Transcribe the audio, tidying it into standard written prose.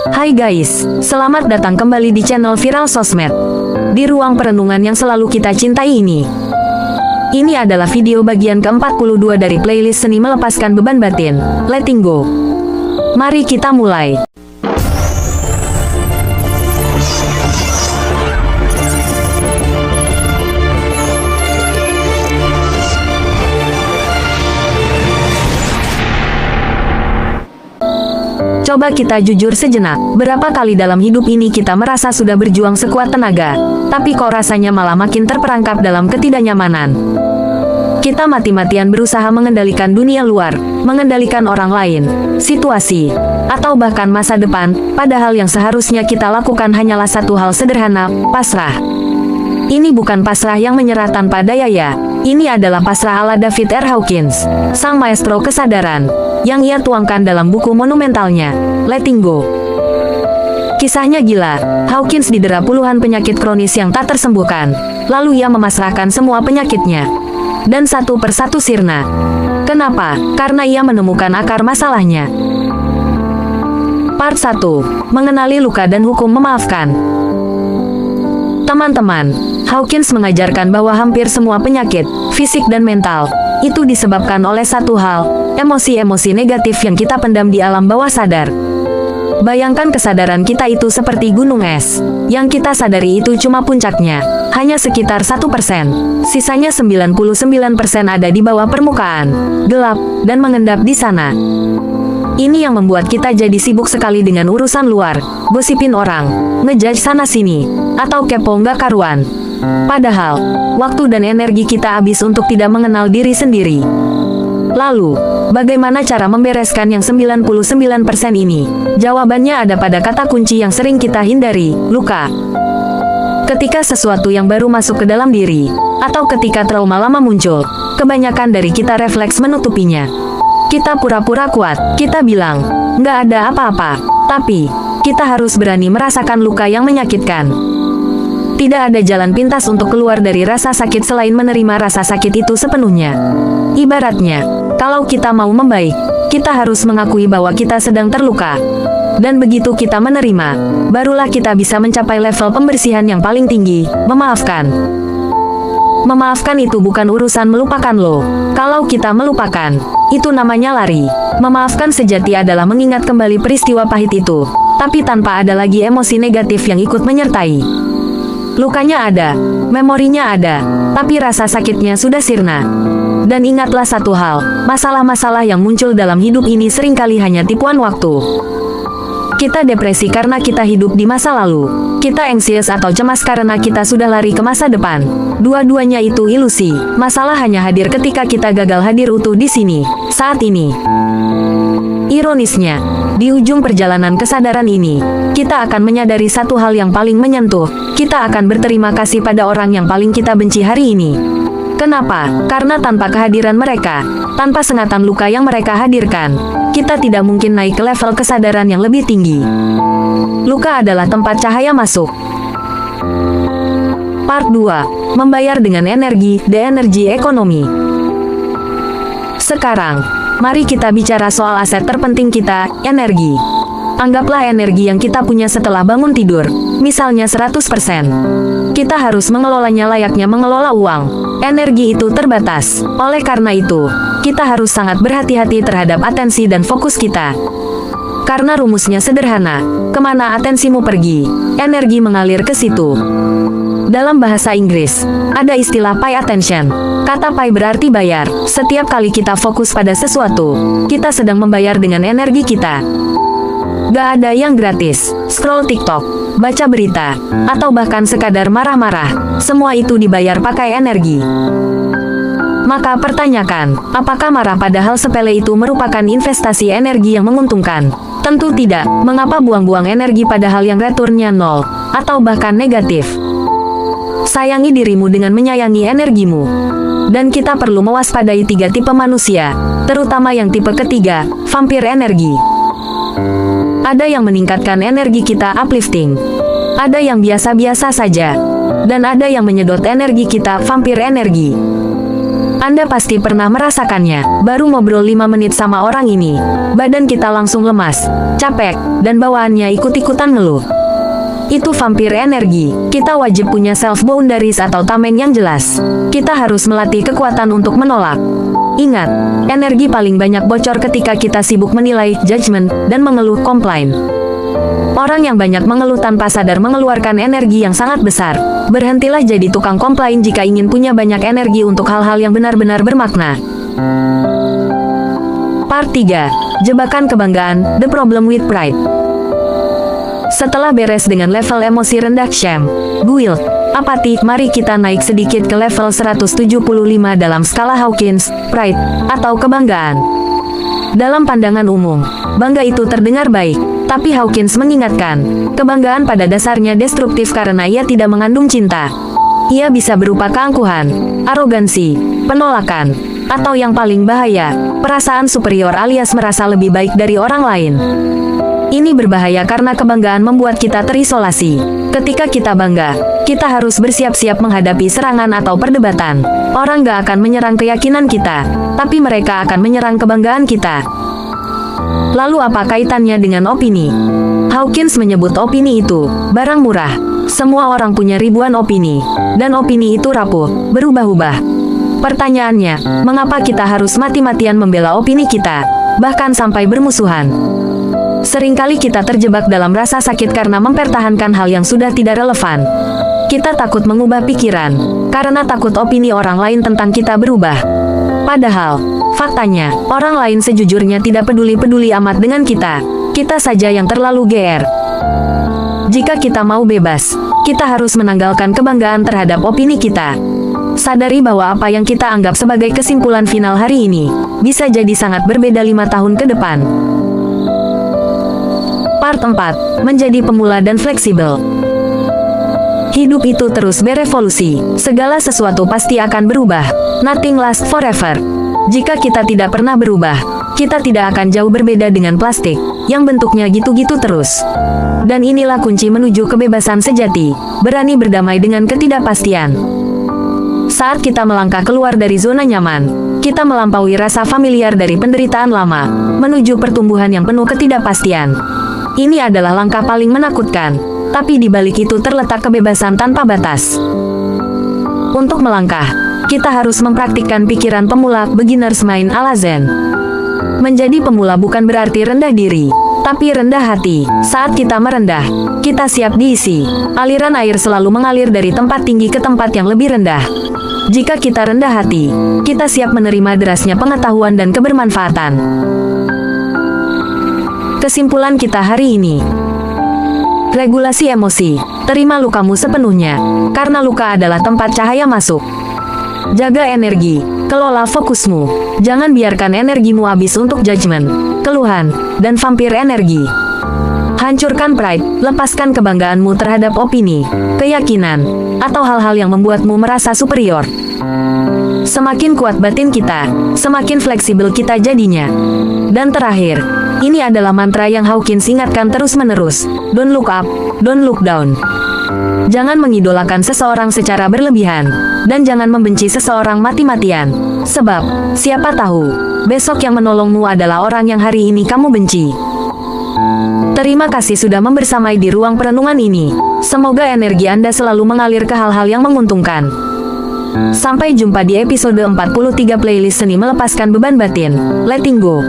Hai guys, selamat datang kembali di channel Viral Sosmed. Di ruang perenungan yang selalu kita cintai ini. Ini adalah video bagian ke-42 dari playlist Seni Melepaskan Beban Batin, Letting Go. Mari kita mulai. Coba kita jujur sejenak, berapa kali dalam hidup ini kita merasa sudah berjuang sekuat tenaga, tapi kok rasanya malah makin terperangkap dalam ketidaknyamanan. Kita mati-matian berusaha mengendalikan dunia luar, mengendalikan orang lain, situasi, atau bahkan masa depan, padahal yang seharusnya kita lakukan hanyalah satu hal sederhana, pasrah. Ini bukan pasrah yang menyerah tanpa daya ya. Ini adalah pasrah ala David R. Hawkins, sang maestro kesadaran, yang ia tuangkan dalam buku monumentalnya, Letting Go. Kisahnya gila, Hawkins didera puluhan penyakit kronis yang tak tersembuhkan, lalu ia memasrahkan semua penyakitnya. Dan satu persatu sirna. Kenapa? Karena ia menemukan akar masalahnya. Part 1. Mengenali luka dan hukum memaafkan. Teman-teman, Hawkins mengajarkan bahwa hampir semua penyakit, fisik dan mental, itu disebabkan oleh satu hal, emosi-emosi negatif yang kita pendam di alam bawah sadar. Bayangkan kesadaran kita itu seperti gunung es, yang kita sadari itu cuma puncaknya, hanya sekitar 1%, sisanya 99% ada di bawah permukaan, gelap, dan mengendap di sana. Ini yang membuat kita jadi sibuk sekali dengan urusan luar, gosipin orang, ngejudge sana-sini, atau kepo nggak karuan. Padahal, waktu dan energi kita habis untuk tidak mengenal diri sendiri. Lalu, bagaimana cara membereskan yang 99% ini? Jawabannya ada pada kata kunci yang sering kita hindari, luka. Ketika sesuatu yang baru masuk ke dalam diri, atau ketika trauma lama muncul, kebanyakan dari kita refleks menutupinya. Kita pura-pura kuat, kita bilang, nggak ada apa-apa, tapi, kita harus berani merasakan luka yang menyakitkan. Tidak ada jalan pintas untuk keluar dari rasa sakit selain menerima rasa sakit itu sepenuhnya. Ibaratnya, kalau kita mau membaik, kita harus mengakui bahwa kita sedang terluka. Dan begitu kita menerima, barulah kita bisa mencapai level pembersihan yang paling tinggi, memaafkan. Memaafkan itu bukan urusan melupakan loh. Kalau kita melupakan, itu namanya lari. Memaafkan sejati adalah mengingat kembali peristiwa pahit itu, tapi tanpa ada lagi emosi negatif yang ikut menyertai. Lukanya ada, memorinya ada, tapi rasa sakitnya sudah sirna. Dan ingatlah satu hal, masalah-masalah yang muncul dalam hidup ini seringkali hanya tipuan waktu. Kita depresi karena kita hidup di masa lalu. Kita anxious atau cemas karena kita sudah lari ke masa depan. Dua-duanya itu ilusi. Masalah hanya hadir ketika kita gagal hadir utuh di sini, saat ini. Ironisnya, di ujung perjalanan kesadaran ini, kita akan menyadari satu hal yang paling menyentuh. Kita akan berterima kasih pada orang yang paling kita benci hari ini. Kenapa? Karena tanpa kehadiran mereka, tanpa sengatan luka yang mereka hadirkan, kita tidak mungkin naik ke level kesadaran yang lebih tinggi. Luka adalah tempat cahaya masuk. Part 2. Membayar dengan energi, the energy economy. Sekarang, mari kita bicara soal aset terpenting kita, energi. Anggaplah energi yang kita punya setelah bangun tidur, misalnya 100%. Kita harus mengelolanya layaknya mengelola uang. Energi itu terbatas. Oleh karena itu, kita harus sangat berhati-hati terhadap atensi dan fokus kita. Karena rumusnya sederhana, kemana atensimu pergi, energi mengalir ke situ. Dalam bahasa Inggris, ada istilah pay attention. Kata pay berarti bayar. Setiap kali kita fokus pada sesuatu, kita sedang membayar dengan energi kita. Gak ada yang gratis. Scroll TikTok, baca berita, atau bahkan sekadar marah-marah, semua itu dibayar pakai energi. Maka pertanyakan, apakah marah pada hal sepele itu merupakan investasi energi yang menguntungkan? Tentu tidak. Mengapa buang-buang energi pada hal yang returnnya nol, atau bahkan negatif? Sayangi dirimu dengan menyayangi energimu. Dan kita perlu mewaspadai 3 tipe manusia, terutama yang tipe ketiga, vampir energi. Ada yang meningkatkan energi kita uplifting. Ada yang biasa-biasa saja. Dan ada yang menyedot energi kita vampir energi. Anda pasti pernah merasakannya. Baru ngobrol 5 menit sama orang ini, badan kita langsung lemas, capek, dan bawaannya ikut-ikutan ngeluh. Itu vampir energi. Kita wajib punya self boundaries atau tameng yang jelas. Kita harus melatih kekuatan untuk menolak. Ingat, energi paling banyak bocor ketika kita sibuk menilai, judgment, dan mengeluh komplain. Orang yang banyak mengeluh tanpa sadar mengeluarkan energi yang sangat besar. Berhentilah jadi tukang komplain jika ingin punya banyak energi untuk hal-hal yang benar-benar bermakna. Part 3. Jebakan kebanggaan, The Problem with Pride. Setelah beres dengan level emosi rendah shame, guilt, apati, mari kita naik sedikit ke level 175 dalam skala Hawkins, pride, atau kebanggaan. Dalam pandangan umum, bangga itu terdengar baik, tapi Hawkins mengingatkan, kebanggaan pada dasarnya destruktif karena ia tidak mengandung cinta. Ia bisa berupa keangkuhan, arogansi, penolakan, atau yang paling bahaya, perasaan superior alias merasa lebih baik dari orang lain. Ini berbahaya karena kebanggaan membuat kita terisolasi. Ketika kita bangga, kita harus bersiap-siap menghadapi serangan atau perdebatan. Orang gak akan menyerang keyakinan kita, tapi mereka akan menyerang kebanggaan kita. Lalu apa kaitannya dengan opini? Hawkins menyebut opini itu barang murah. Semua orang punya ribuan opini, dan opini itu rapuh, berubah-ubah. Pertanyaannya, mengapa kita harus mati-matian membela opini kita, bahkan sampai bermusuhan? Seringkali kita terjebak dalam rasa sakit karena mempertahankan hal yang sudah tidak relevan. Kita takut mengubah pikiran, karena takut opini orang lain tentang kita berubah. Padahal, faktanya, orang lain sejujurnya tidak peduli-peduli amat dengan kita. Kita saja yang terlalu GR. Jika kita mau bebas, kita harus menanggalkan kebanggaan terhadap opini kita. Sadari bahwa apa yang kita anggap sebagai kesimpulan final hari ini, bisa jadi sangat berbeda 5 tahun ke depan. Part 4. Menjadi pemula dan fleksibel. Hidup itu terus berevolusi. Segala sesuatu pasti akan berubah. Nothing lasts forever. Jika kita tidak pernah berubah, kita tidak akan jauh berbeda dengan plastik, yang bentuknya gitu-gitu terus. Dan inilah kunci menuju kebebasan sejati. Berani berdamai dengan ketidakpastian. Saat kita melangkah keluar dari zona nyaman, kita melampaui rasa familiar dari penderitaan lama, menuju pertumbuhan yang penuh ketidakpastian. Ini adalah langkah paling menakutkan, tapi di balik itu terletak kebebasan tanpa batas. Untuk melangkah, kita harus mempraktikkan pikiran pemula, beginner's mind ala Zen. Menjadi pemula bukan berarti rendah diri, tapi rendah hati. Saat kita merendah, kita siap diisi. Aliran air selalu mengalir dari tempat tinggi ke tempat yang lebih rendah. Jika kita rendah hati, kita siap menerima derasnya pengetahuan dan kebermanfaatan. Kesimpulan kita hari ini. Regulasi emosi. Terima lukamu sepenuhnya, karena luka adalah tempat cahaya masuk. Jaga energi. Kelola fokusmu. Jangan biarkan energimu habis untuk judgment, keluhan, dan vampir energi. Hancurkan pride. Lepaskan kebanggaanmu terhadap opini, keyakinan, atau hal-hal yang membuatmu merasa superior. Semakin kuat batin kita, semakin fleksibel kita jadinya. Dan terakhir, ini adalah mantra yang Hawkins ingatkan terus-menerus. Don't look up, don't look down. Jangan mengidolakan seseorang secara berlebihan, dan jangan membenci seseorang mati-matian. Sebab, siapa tahu, besok yang menolongmu adalah orang yang hari ini kamu benci. Terima kasih sudah membersamai di ruang perenungan ini. Semoga energi Anda selalu mengalir ke hal-hal yang menguntungkan. Sampai jumpa di episode 43 playlist seni melepaskan beban batin. Letting go.